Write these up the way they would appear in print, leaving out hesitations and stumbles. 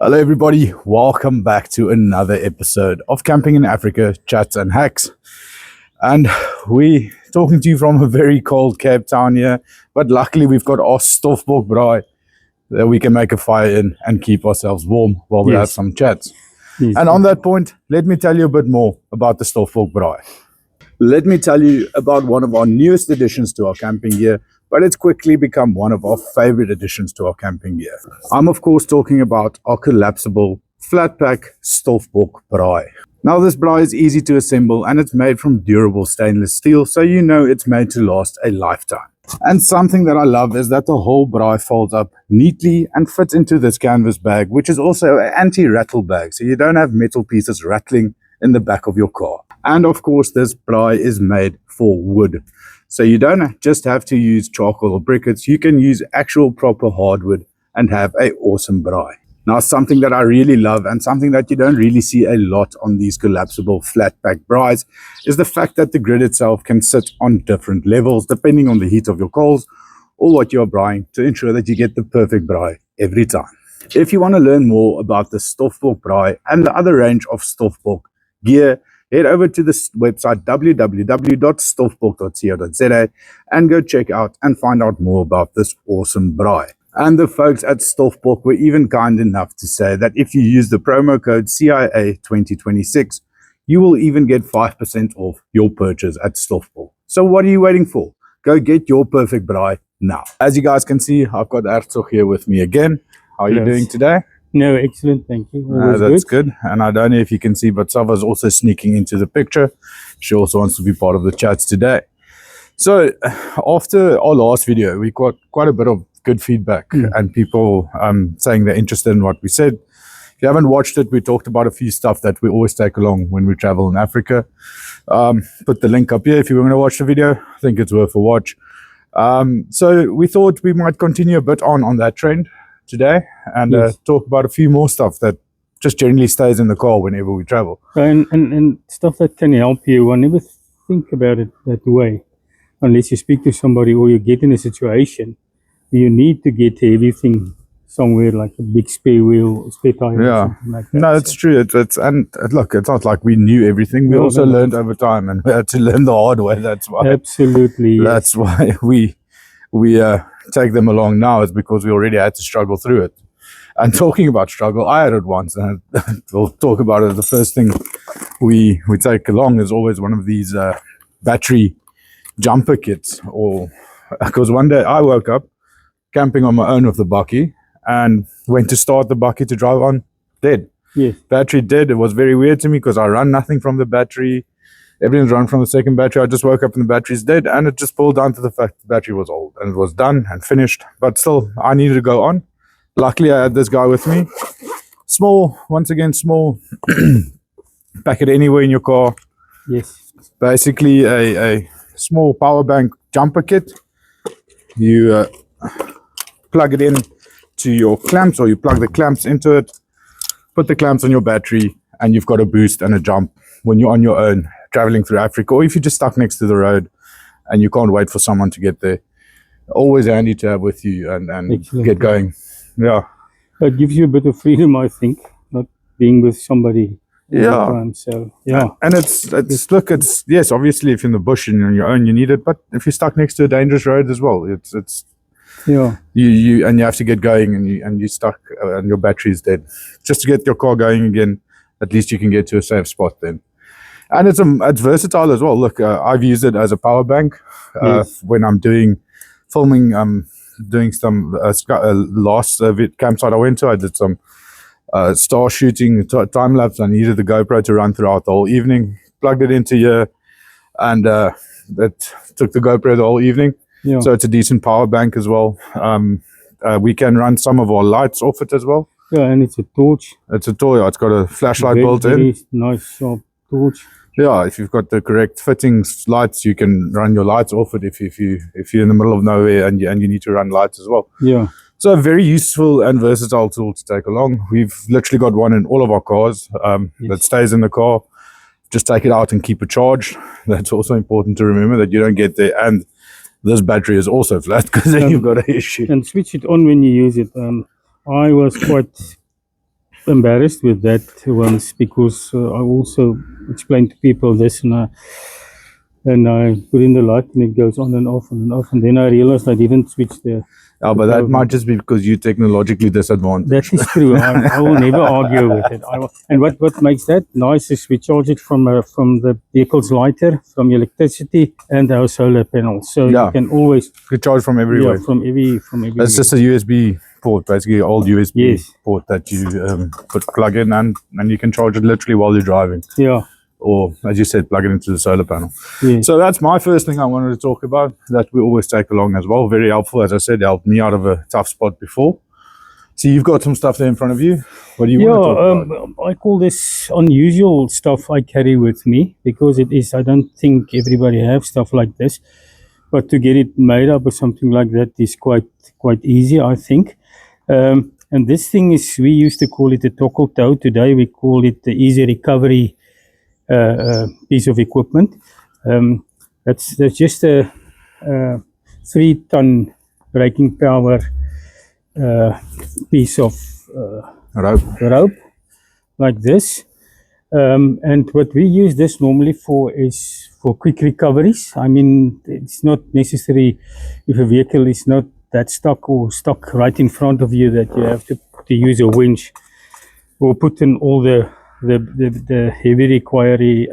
Hello, everybody. Welcome back to another episode of Camping in Africa Chats and Hacks. And we talking to you from a very cold Cape Town here, but luckily we've got our stofbok braai that we can make a fire in and keep ourselves warm while we have some chats. Yes. And on that point, let me tell you a bit more about the stofbok braai. Let me tell you about one of our newest additions to our camping gear, but it's quickly become one of our favorite additions to our camping gear. I'm of course talking about our collapsible flat pack stofbok braai. Now this braai is easy to assemble and it's made from durable stainless steel, so you know it's made to last a lifetime. And something that I love is that the whole braai folds up neatly and fits into this canvas bag, which is also an anti-rattle bag, so you don't have metal pieces rattling in the back of your car. And of course this braai is made for wood, so you don't just have to use charcoal or briquettes. You can use actual proper hardwood and have an awesome braai. Now something that I really love and something that you don't really see a lot on these collapsible flat pack braais is the fact that the grid itself can sit on different levels depending on the heat of your coals or what you're braaiing, to ensure that you get the perfect braai every time. If you want to learn more about the stofbok braai and the other range of stofbok gear, head over to this website www.stofbok.co.za and go check out and find out more about this awesome braai. And the folks at Stofbok were even kind enough to say that if you use the promo code CIA2026, you will even get 5% off your purchase at Stofbok. So what are you waiting for? Go get your perfect braai now. As you guys can see, I've got Herzog here with me again. How are you doing today? No, excellent, thank you. That's good. And I don't know if you can see, but Sava's also sneaking into the picture. She also wants to be part of the chats today. So after our last video, we got quite a bit of good feedback and people saying they're interested in what we said. If you haven't watched it, we talked about a few stuff that we always take along when we travel in Africa. Put the link up here if you want to watch the video. I think it's worth a watch. So we thought we might continue a bit on that trend today and talk about a few more stuff that just generally stays in the car whenever we travel. And stuff that can help you. I never think about it that way, unless you speak to somebody or you get in a situation you need to get everything somewhere, like a big spare wheel, spare tire, or something like that. No, it's true. And look, it's not like we knew everything. We also learned over time, and we had to learn the hard way. That's why. Absolutely. That's why we take them along now, is because we already had to struggle through it. And talking about struggle, I had it once, and we'll talk about it. The first thing we take along is always one of these battery jumper kits, or because one day I woke up camping on my own with the bakkie and went to start the bakkie to drive on, dead. Yes. Battery dead. It was very weird to me because I run nothing from the battery. Everything's run from the second battery. I just woke up and the battery's dead, and it just boiled down to the fact the battery was old and it was done and finished. But still, I needed to go on. Luckily, I had this guy with me. Small, once again, small. Pack it anywhere in your car. Yes. Basically, a small power bank jumper kit. You plug it in to your clamps, or you plug the clamps into it, put the clamps on your battery, and you've got a boost and a jump when you're on your own traveling through Africa, or if you're just stuck next to the road and you can't wait for someone to get there. Always handy to have with you and get going. Yeah. It gives you a bit of freedom, I think, not being with somebody all the time. So and it's yes, obviously if you're in the bush and you're on your own you need it, but if you're stuck next to a dangerous road as well, it's you have to get going and you're stuck and your battery's dead. Just to get your car going again, at least you can get to a safe spot then. And it's versatile as well. Look, I've used it as a power bank when I'm filming, doing some last campsite I went to. I did some star shooting time lapse. I needed the GoPro to run throughout the whole evening. Plugged it into here, and that took the GoPro the whole evening. Yeah. So it's a decent power bank as well. We can run some of our lights off it as well. Yeah, and it's a torch. It's a torch. It's got a flashlight built in. Very nice sharp torch. Yeah, if you've got the correct fittings lights, you can run your lights off it. If you're in the middle of nowhere and you need to run lights as well. Yeah. So a very useful and versatile tool to take along. We've literally got one in all of our cars that stays in the car. Just take it out and keep it charged. That's also important to remember, that you don't get there and this battery is also flat, because then you've got an issue. And switch it on when you use it. I was quite embarrassed with that once because I also explained to people this, and I put in the light and it goes on and off and off, and then I realized I didn't switch the. But that power might just be because you're technologically disadvantaged. That is true. I will never argue with it. And what makes that nice is we charge it from the vehicle's lighter, from electricity, and our solar panels. So Yeah. you can always You charge from everywhere. from every. It's just a USB port, basically, an old USB Yes. port that you plug in, and you can charge it literally while you're driving. Yeah. Or, as you said, plug it into the solar panel. Yes. So that's my first thing I wanted to talk about that we always take along as well. Very helpful, as I said, helped me out of a tough spot before. So you've got some stuff there in front of you. What do you want to talk about? I call this unusual stuff I carry with me because it is. I don't think everybody have stuff like this, but to get it made up or something like that is quite easy, I think. And this thing is, we used to call it a toggle toe. Today we call it the easy recovery piece of equipment. That's just a 3-ton braking power piece of rope like this. And what we use this normally for is for quick recoveries. I mean, it's not necessary if a vehicle is not that stuck right in front of you that you have to use a winch or put in all the heavy recovery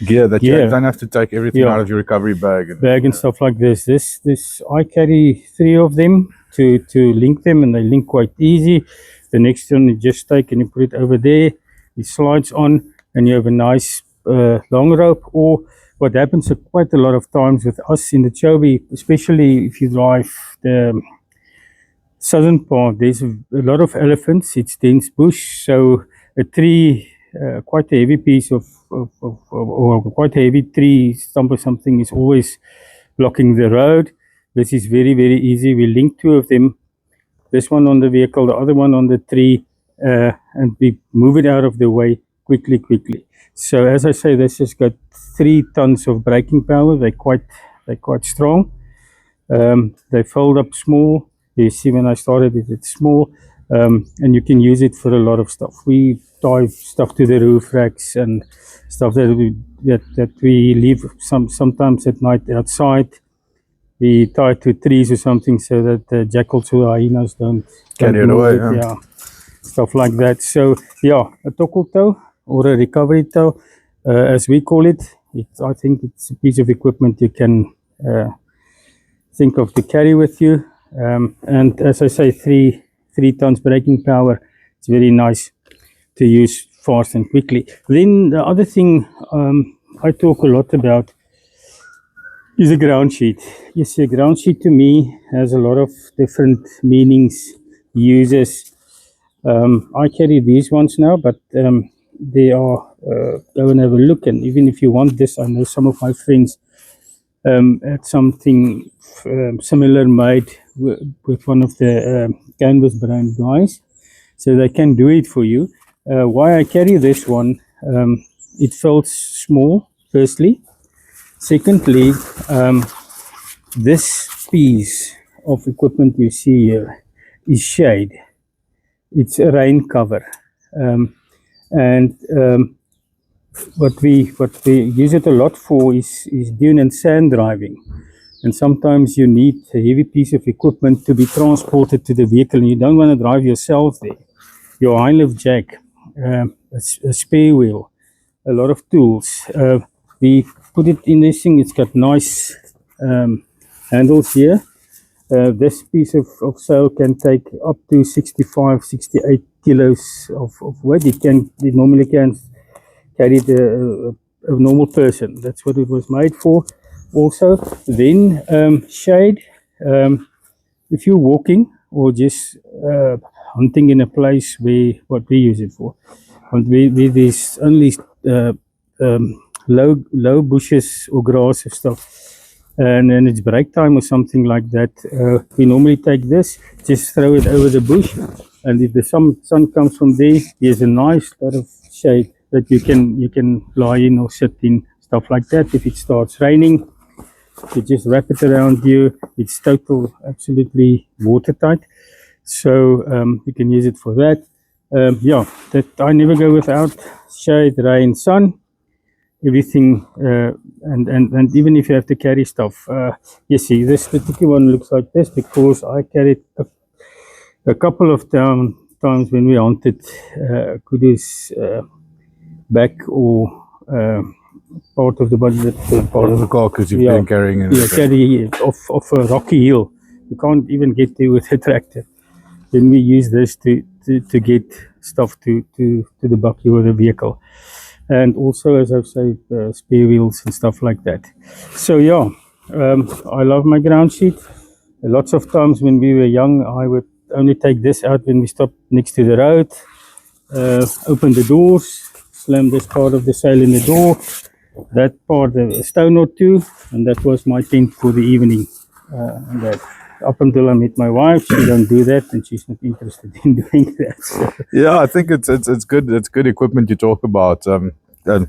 gear that gear. you don't have to take everything out of your recovery bag and stuff like this. This I carry 3 of them to link them, and they link quite easy. The next one you just take and you put it over there. It slides on, and you have a nice long rope. Or what happens quite a lot of times with us in the Chobe, especially if you drive the southern part, there's a lot of elephants. It's dense bush, so a tree, quite a heavy piece or quite a heavy tree stump or something is always blocking the road. This is very, very easy. We link 2 of them, this one on the vehicle, the other one on the tree, and we move it out of the way quickly. So as I say, this has got 3 tons of braking power. They're quite strong. They fold up small. You see, when I started it, it's small, and you can use it for a lot of stuff. We tie stuff to the roof racks and stuff that we leave sometimes at night outside. We tie it to trees or something so that the jackals or hyenas don't carry it away. Yeah, stuff like that. So yeah, a toggle toe or a recovery toe, as we call it. I think it's a piece of equipment you can think of to carry with you. And as I say, 3 tons braking power. It's very nice to use fast and quickly. Then the other thing I talk a lot about is a ground sheet. You see, a ground sheet to me has a lot of different meanings, uses. I carry these ones now, but they are, go and have a look. And even if you want this, I know some of my friends had something similar made with one of the canvas brand guys, so they can do it for you. Why I carry this one, it feels small, firstly. Secondly, this piece of equipment you see here is shade. It's a rain cover, and what we use it a lot for is dune and sand driving. And sometimes you need a heavy piece of equipment to be transported to the vehicle, and you don't want to drive yourself there. Your high lift jack, a spare wheel, a lot of tools. We put it in this thing. It's got nice handles here. This piece of sail can take up to 65, 68 kilos of weight. It normally can carry a normal person. That's what it was made for. Also, then shade. If you're walking or just hunting in a place where what we use it for, and where there's only low bushes or grass or stuff, and then it's break time or something like that, we normally take this, just throw it over the bush, and if the sun comes from there, there's a nice lot of shade that you can lie in or sit in, stuff like that. If it starts raining, you just wrap it around you. It's absolutely watertight. So you can use it for that. Yeah, that I never go without shade, rain, sun, everything, and even if you have to carry stuff. You see, this particular one looks like this because I carried a couple of times when we hunted kudu's back or part of the body, Part of the carcass you've yeah, been carrying in. yeah, carry off a rocky hill. You can't even get there with a tractor. Then we use this to get stuff to the bucky or the vehicle, and also, as I've said, spare wheels and stuff like that. So yeah, I love my ground sheet. Lots of times when we were young, I would only take this out when we stopped next to the road, open the doors, slam this part of the sail in the door, that part a stone or two, and that was my tent for the evening. And that up until I met my wife, she don't do that, and she's not interested in doing that. So, Yeah, I think it's good. It's good equipment you talk about.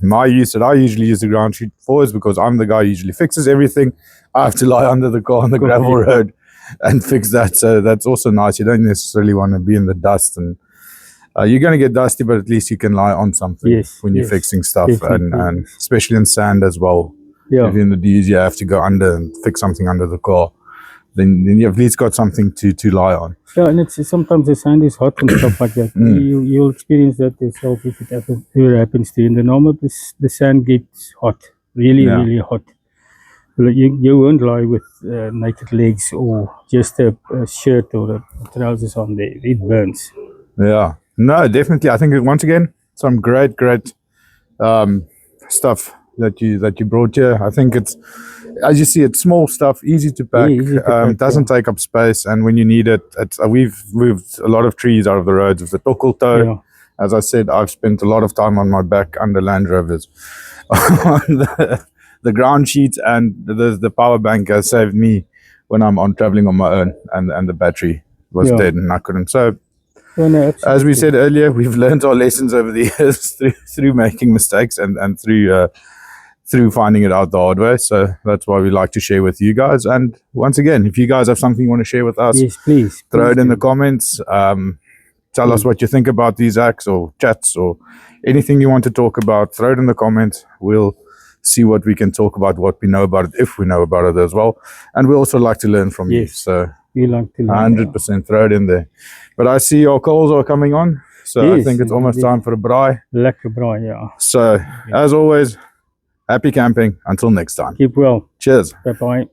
My use that I usually use the ground sheet for is because I'm the guy who usually fixes everything. I have to lie under the car on the gravel road and fix that. So that's also nice. You don't necessarily want to be in the dust, and you're going to get dusty, but at least you can lie on something Yes, when you're yes, fixing stuff, definitely. and especially in sand as well. yeah, If you're in the D's, you have to go under and fix something under the car. Then you've at least got something to lie on. yeah, and it's sometimes the sand is hot and stuff like that. You'll experience that yourself if it ever happens to you. In the normal, the sand gets hot, really, Yeah. really hot. You won't lie with naked legs or just a shirt or a trousers on there. It burns. Yeah, no, definitely. I think once again, some great stuff that you brought here. I think it's, as you see, it's small stuff, easy to pack. Yeah, easy to pack, doesn't take up space, and when you need it, it's we've moved a lot of trees out of the roads with the tokkel tow. Yeah. As I said, I've spent a lot of time on my back under Land Rovers. On the ground sheet and the power bank has saved me when I'm traveling on my own, and the battery was Yeah. dead and I couldn't. So Yeah, no, as we absolutely. said earlier, we've learned our lessons over the years through making mistakes and through finding it out the hard way. So that's why we like to share with you guys. And once again, if you guys have something you want to share with us, Yes, please. throw it in do. the comments. Tell us what you think about these acts or chats or anything you want to talk about. Throw it in the comments. We'll see what we can talk about, what we know about it, if we know about it as well. And we also like to learn from you. Yes. So We like to learn. 100% throw it in there. But I see our calls are coming on. So I Yes, think it's almost time for a braai. Lekker braai, yeah. So as always, happy camping. Until next time. Keep well. Cheers. Bye-bye.